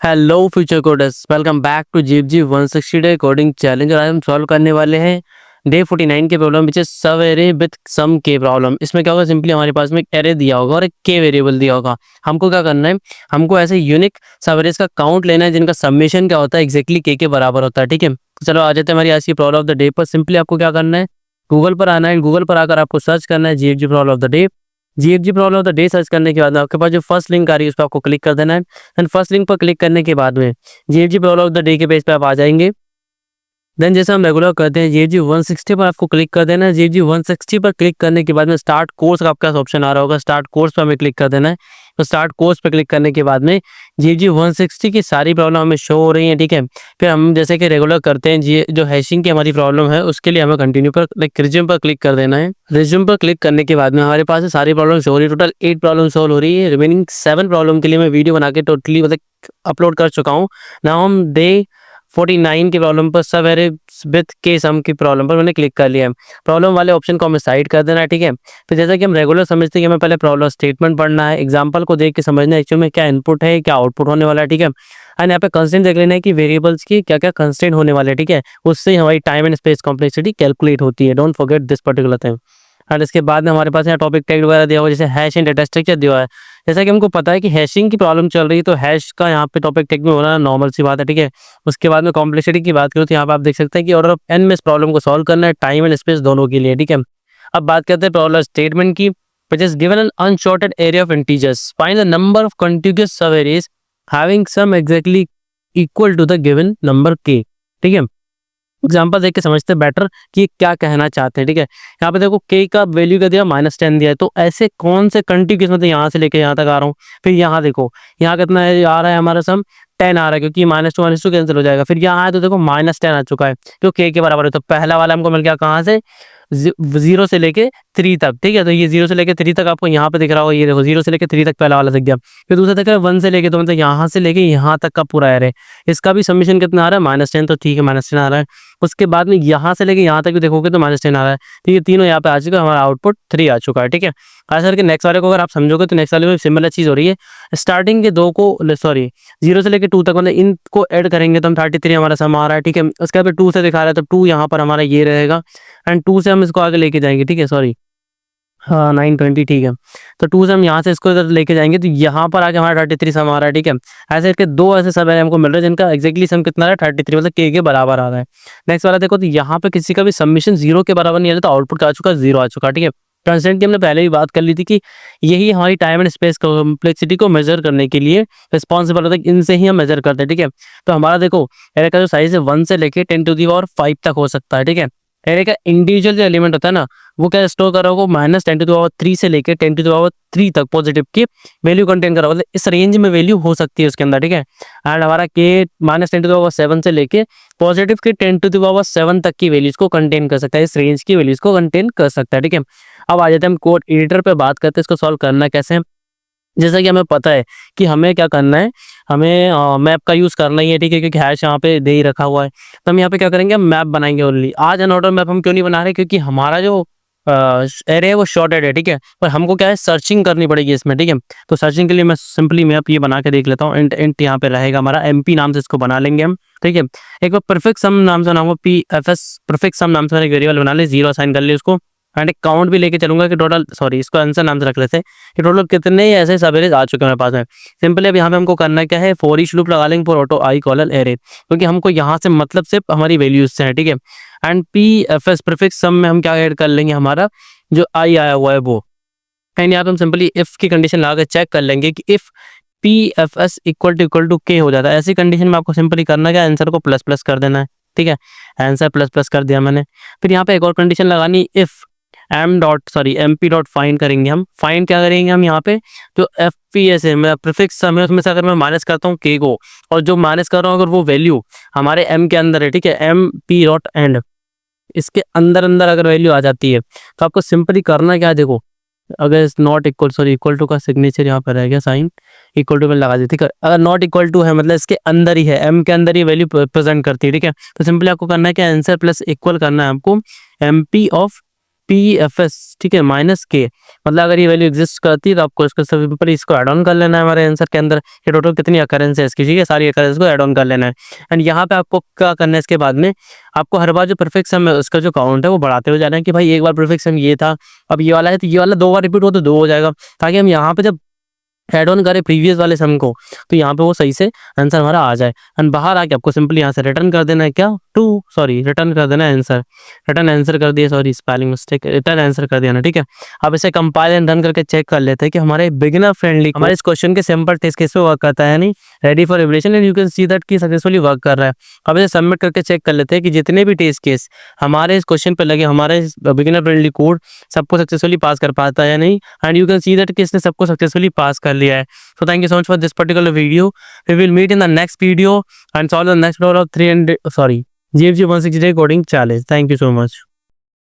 Hello future coders, welcome back to GFG 160 day coding challenge. और आज हम solve करने वाले हैं डे 49 के प्रॉब्लम विच इज सब एरे विद सम के प्रॉब्लम। इसमें क्या होगा, सिंपली हमारे पास में एक एरे दिया होगा और एक के वेरिएबल दिया होगा। हमको क्या करना है, हमको ऐसे यूनिक सब एरेज का काउंट लेना है जिनका सबमिशन क्या होता है, एक्जैक्टली के बराबर होता है। ठीक है, तो चलो आ जाते हैं हमारी आज की प्रॉब्लम ऑफ द डे पर। सिंपली आपको क्या करना है, गूगल पर आना है। गूगल पर आकर आपको सर्च करना है GFG problem of the day. GFG problem of the day search करने के बाद आपके पास जो फर्स्ट लिंक आ रही है उस पर आपको क्लिक कर देना है। एंड फर्स्ट लिंक पर क्लिक करने के बाद में GFG problem of the day के पेज पे आप आ जाएंगे। देन जैसे हम रेगुलर करते हैं जीएफजी 160 पर आपको क्लिक कर देना है। जीएफजी 160 पर क्लिक करने के बाद में स्टार्ट कोर्स का आपका ऑप्शन आ रहा होगा, स्टार्ट कोर्स पर हमें क्लिक कर देना है। तो स्टार्ट कोर्स पर क्लिक करने के बाद में जीएफजी 160 की सारी प्रॉब्लम हमें शो हो रही है। ठीक है, फिर हम जैसे कि रेगुलर करते हैं जी जो हैशिंग की हमारी प्रॉब्लम है उसके लिए हमें कंटिन्यू पर रिज्यूम पर क्लिक कर देना है। रिज्यूम पर क्लिक करने के बाद में हमारे पास सारी प्रॉब्लम शो हो रही है। टोटल 8 प्रॉब्लम सॉल्व हो रही है। रिमेनिंग 7 प्रॉब्लम के लिए मैं वीडियो बना के टोटली अपलोड कर चुका हूँ। नाउ हम डे 49 की प्रॉब्लम पर सब एरे विथ के सम की प्रॉब्लम पर मैंने क्लिक कर लिया है। प्रॉब्लम वाले ऑप्शन को हमें साइड कर देना है। ठीक है, फिर जैसा कि हम रेगुलर समझते हैं कि हमें पहले प्रॉब्लम स्टेटमेंट पढ़ना है, एग्जांपल को देख के समझना है एक्चुअली में क्या इनपुट है, क्या आउटपुट होने वाला है। ठीक है, एंड यहाँ पे कंस्ट्रेंट देख लेना है कि वेरिएबल्स की क्या क्या कंस्ट्रेंट होने वाले हैं। ठीक है, उससे हमारी time and space complexity calculate होती है। Don't forget this particular thing. और इसके बाद में हमारे पास यहाँ टॉपिक टैग वगैरह दिया हुआ, जैसे हैश एंड डेटा स्ट्रक्चर दिया हुआ है। जैसा कि हमको पता है कि हैशिंग की प्रॉब्लम चल रही है तो हैश का यहाँ पे टॉपिक टैग में होना नॉर्मल सी बात है। ठीक है, उसके बाद में कॉम्प्लेक्सिटी की बात करूँ तो यहाँ पे आप देख सकते हैं कि ऑर्डर ऑफ एन में इस प्रॉब्लम को सॉल्व करना है, टाइम एंड स्पेस दोनों के लिए। ठीक है, अब बात करते हैं प्रॉब्लम स्टेटमेंट की। which is given an uncharted area of integers, find the number of contiguous subarrays having sum exactly equal to the given number k। ठीक है, एग्जाम्पल देख के समझते हैं बेटर कि क्या कहना चाहते हैं। ठीक है, यहाँ पे देखो के का वैल्यू क्या दिया, -10 दिया है। तो ऐसे कौन से कंटिन्यूस, मतलब यहाँ से लेके यहाँ तक आ रहा हूँ। फिर यहाँ देखो, यहाँ कितना आ रहा है हमारा सम 10 आ रहा है, क्योंकि -2 कैंसिल हो जाएगा। फिर यहाँ है तो देखो -10 आ चुका है जो के बराबर है। तो पहला वाला हमको मिल गया कहाँ से, 0 से लेके 3 तक। ठीक है, तो ये 0 से लेके 3 तक आपको यहाँ पे दिख रहा होगा। ये देखो 0 से लेके 3 तक पहला वाला दिख गया। फिर दूसरा दिख रहा है 1 से लेके, तो मतलब यहाँ से लेके यहाँ तक का पूरा एरे। इसका भी सबमिशन कितना आ रहा है, -10। तो ठीक है, -10 आ रहा है। उसके बाद में यहाँ से लेके यहाँ तक भी देखोगे तो -10 आ रहा है। ठीक है, तीनों यहाँ पे आ चुका है, हमारा आउटपुट 3 आ चुका है। ठीक है, खास करके नेक्स्ट वाले को अगर आप समझोगे तो नेक्स्ट वाले में सिमिलर चीज हो रही है। स्टार्टिंग के दो को, सॉरी 0 से लेके 2 तक, मतलब इनको ऐड करेंगे तो हम 33 हमारा सम आ रहा है। ठीक है, उसके बाद 2 से दिखा रहा है तो 2 यहाँ पर हमारा ये रहेगा। एंड 2 से हम इसको आगे लेके जाएंगे। ठीक है, सॉरी हाँ 920। ठीक है, तो 2 से हम यहाँ से इसको इधर लेके जाएंगे तो यहाँ पर आके हमारा 33 सम आ रहा है। ठीक है, ऐसे करके दो ऐसे सब हमको मिल रहे हैं जिनका एक्जैक्टली सम कितना है, 33, मतलब के बराबर आ रहा है। नेक्स्ट वाला देखो, तो यहाँ पे किसी का भी सबमिशन 0 के बराबर नहीं आ रहा, तो आउटपुट आ चुका है 0 आ चुका। ठीक है, कंस्टेंट की हमने पहले भी बात कर ली थी कि यही हमारी टाइम एंड स्पेस कॉम्प्लेक्सिटी को मेजर करने के लिए रिस्पॉन्सिबल होता है, इनसे ही हम मेजर करते हैं। ठीक है, तो हमारा देखो एरे का जो साइज है 1 से लेके 10⁵ तक हो सकता है। ठीक है, एरे का इंडिविजुअल जो एलिमेंट होता है ना, वो क्या स्टोर कर रहा होगा, -10⁻³ से लेके 10⁻³ तक पॉजिटिव की वैल्यू कंटेन कर रहा होगा। इस रेंज में वैल्यू हो सकती है उसके अंदर। ठीक है, एंड हमारा के -10⁻7 से लेके पॉजिटिव के 10⁻7 तक की वैल्यूज को कंटेन कर सकता है, इस रेंज की वैल्यूज को कंटेन कर सकता है। ठीक है, अब आ जाते हैं हम कोड एडिटर पे बात करते हैं इसको सॉल्व करना कैसे है। जैसा कि हमें पता है कि हमें क्या करना है, हमें मैप का यूज़ करना ही है। ठीक है, क्योंकि हैश यहाँ पे दे ही रखा हुआ है। तो हम यहाँ पे क्या करेंगे, हम मैप बनाएंगे ओनली। आज अनऑर्डर मैप हम क्यों नहीं बना रहे, क्योंकि हमारा जो एरे है वो शॉर्टेड है। ठीक है, पर हमको क्या है, सर्चिंग करनी पड़ेगी इसमें। ठीक है, तो सर्चिंग के लिए मैं सिंपली मैप ये बना के देख लेता हूँ। इंट यहाँ पे रहेगा हमारा, MP नाम से इसको बना लेंगे हम। ठीक है, एक बार परफेक्ट सम नाम से बनाऊंगा, PFS परफेक्ट सम नाम से मैंने वेरिएबल बना ले, 0 असाइन कर ले उसको। एंड एक काउंट भी लेके चलूंगा कि टोटल, सॉरी इसको आंसर नाम से रख लेते हैं कि टोटल कितने ऐसे सब एरेज आ चुके हैं मेरे पास में। सिंपली अब यहाँ पे हमको करना क्या है, फॉर ईच लूप लगा लेंगे for auto I colon array, क्योंकि हमको यहाँ से मतलब सिर्फ हमारी वैल्यूज से है। ठीक है, एंड PFS प्रीफिक्स सम में हम क्या ऐड कर लेंगे, हमारा जो आई आया हुआ है वो। एंड यहाँ पे हम सिंपली इफ की कंडीशन लगा के चेक कर लेंगे कि इफ PFS इक्वल टू के हो जाता है। ऐसी कंडीशन में आपको सिंपली करना क्या, आंसर को प्लस प्लस कर देना है। ठीक है, आंसर प्लस प्लस कर दिया मैंने। फिर यहाँ पे एक और कंडीशन लगानी, इफ MP डॉट फाइंड करेंगे हम। फाइंड क्या करेंगे हम यहाँ पे, जो FPS है मेरा प्रीफिक्स सम है, उसमें से अगर मैं माइनस करता हूँ के को, और जो माइनस कर रहा हूँ अगर वो वैल्यू हमारे M के अंदर है। ठीक है, MP डॉट एंड, इसके अंदर अंदर अगर वैल्यू आ जाती है तो आपको सिंपली करना क्या है, देखो अगर not equal, sorry equal to का सिग्नेचर यहाँ पर रह गया, साइन इक्वल टू में लगा दी। ठीक है, अगर नॉट इक्वल टू है मतलब इसके अंदर ही है, M के अंदर ही वैल्यू प्रेजेंट करती है। ठीक है, तो सिंपली आपको करना है कि आंसर प्लस इक्वल करना है आपको MP ऑफ PFS, ठीक है, माइनस के, मतलब अगर ये वैल्यू एग्जिस्ट करती है तो आपको इसको सिंपली इसको ऐड ऑन कर लेना है हमारे आंसर के अंदर। ये टोटल कितनी अकरेंस है इसकी, ठीक है, सारी अकरेंस को ऐड ऑन कर लेना है। एंड यहाँ पे आपको क्या करना है, इसके बाद में आपको हर बार जो परफेक्ट सम है उसका जो काउंट है वो बढ़ाते हुए जाना है कि भाई एक बार परफेक्ट सम ये था, अब ये वाला है, तो ये वाला 2 बार रिपीट हो तो 2 हो जाएगा, ताकि हम यहाँ पे जब ऐड ऑन करें प्रीवियस वाले सम को तो यहाँ पे वो सही से आंसर हमारा आ जाए। एंड बाहर आके आपको सिंपली यहाँ से रिटर्न कर देना है, क्या, रिटर्न कर देना है आंसर, रिटर्न आंसर कर दिया, sorry spelling mistake, return answer कर दिया ना, ठीक है। अब इसे कंपाइल एंड रन करके चेक कर लेते हैं कि हमारे बिगिनर फ्रेंडली हमारे इस क्वेश्चन के सैंपल टेस्ट केस पे वर्क करता है नहीं, ready for revision, and you can see that कि सक्सेसफुली वर्क कर रहा है। अब इसे सबमिट करके चेक कर लेते हैं कि जितने भी टेस्ट केस हमारे इस क्वेश्चन पे लगे, हमारे बिगिनर फ्रेंडली कोड सबको सक्सेसफुली पास कर पाता है या नहीं। And you can see that कि इसने सबको सक्सेसफुली पास कर लिया है। So thank you so much for this particular video. We will meet in the next video and solve the next problem of GFG 160 coding challenge. Thank you so much.